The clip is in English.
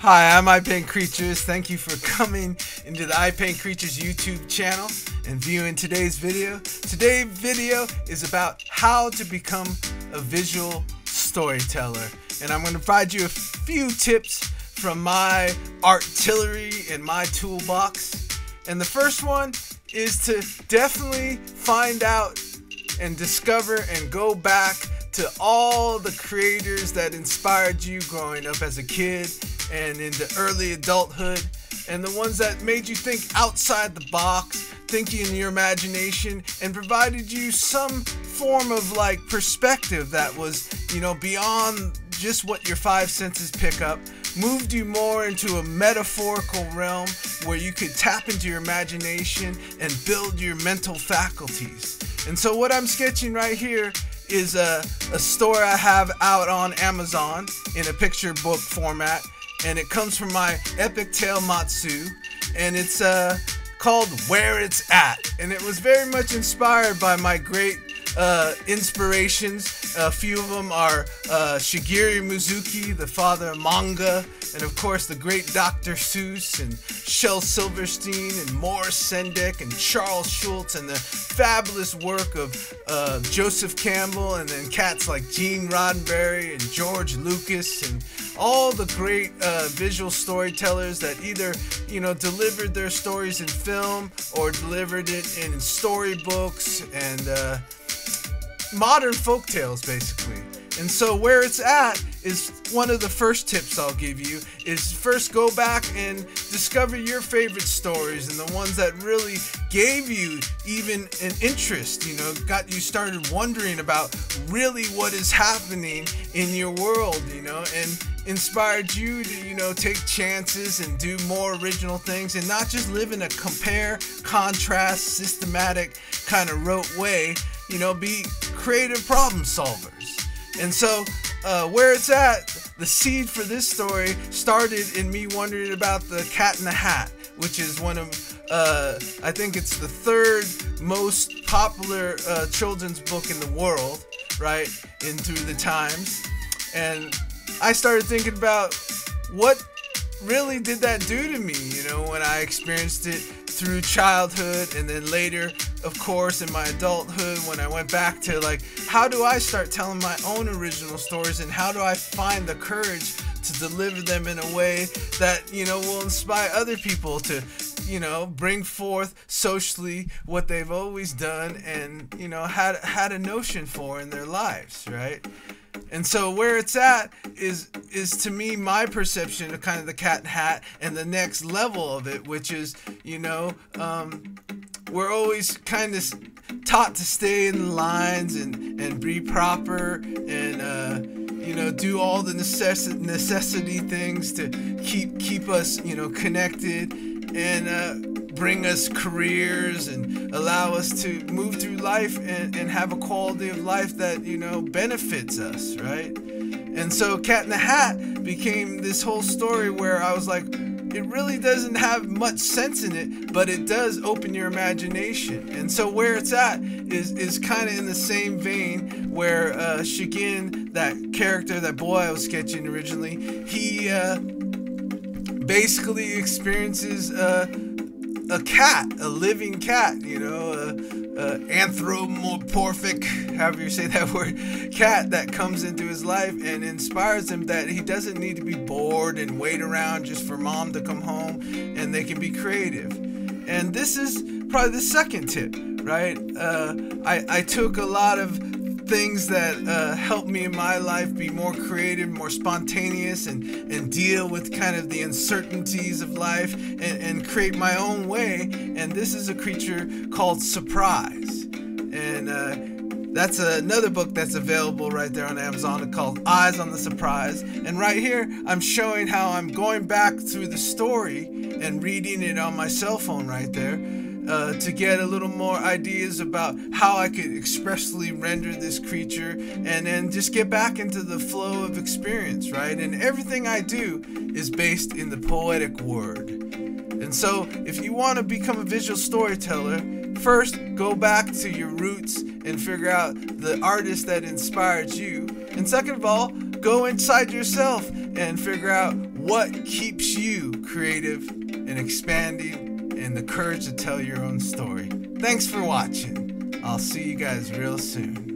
Hi, I'm IPC. Thank you for coming into the IPC YouTube channel and viewing today's video. Today's video is about how to become a visual storyteller. And I'm going to provide you a few tips from my artillery and my toolbox. And the first one is to definitely find out and discover and go back to all the creators that inspired you growing up as a kid and into early adulthood, and the ones that made you think outside the box, thinking in your imagination, and provided you some form of like perspective that was, beyond just what your five senses pick up, moved you more into a metaphorical realm where you could tap into your imagination and build your mental faculties. And so what I'm sketching right here is a story I have out on Amazon in a picture book format, and it comes from my epic tale MATSU, and it's called Where It's At, and it was very much inspired by my great inspirations. A few of them are Shigeru Mizuki, the father of manga, and of course the great Dr. Seuss and Shel Silverstein and Morris Sendak and Charles Schulz, and the fabulous work of Joseph Campbell, and then cats like Gene Roddenberry and George Lucas, and all the great visual storytellers that either delivered their stories in film or delivered it in storybooks and modern folk tales, basically. And so where it's at is one of the first tips I'll give you is first go back and discover your favorite stories and the ones that really gave you even an interest, got you started wondering about really what is happening in your world, and inspired you to, take chances and do more original things and not just live in a compare, contrast, systematic kind of rote way, be creative problem solvers. And so where it's at, the seed for this story started in me wondering about the Cat in the Hat, which is one of, I think it's the third most popular children's book in the world, right, in through the times. And I started thinking about what really did that do to me, when I experienced it through childhood, and then later, of course, in my adulthood, when I went back to like, how do I start telling my own original stories, and how do I find the courage to deliver them in a way that, will inspire other people to, bring forth socially what they've always done and, had a notion for in their lives, right? And so where it's at is to me my perception of kind of the Cat in the Hat, and the next level of it, which is, we're always kind of taught to stay in lines and be proper and do all the necessity things to keep us connected and bring us careers and allow us to move through life and have a quality of life that benefits us, right? And so Cat in the Hat became this whole story where I was like, it really doesn't have much sense in it, but it does open your imagination. And so where it's at is kind of in the same vein where Shigin, that character, that boy I was sketching originally, he basically experiences a cat, a living cat, anthropomorphic, however you say that word, cat that comes into his life and inspires him that he doesn't need to be bored and wait around just for mom to come home, and they can be creative. And this is probably the second tip, right? I took a lot of things that help me in my life be more creative, more spontaneous, and deal with kind of the uncertainties of life and create my own way. And this is a creature called Surprise. And that's another book that's available right there on Amazon called Eyes on the Surprise. And right here, I'm showing how I'm going back through the story and reading it on my cell phone right there. To get a little more ideas about how I could expressly render this creature, and then just get back into the flow of experience, right? And everything I do is based in the poetic word. And so if you want to become a visual storyteller, first go back to your roots and figure out the artist that inspired you. And second of all, go inside yourself and figure out what keeps you creative and expanding and the courage to tell your own story. Thanks for watching. I'll see you guys real soon.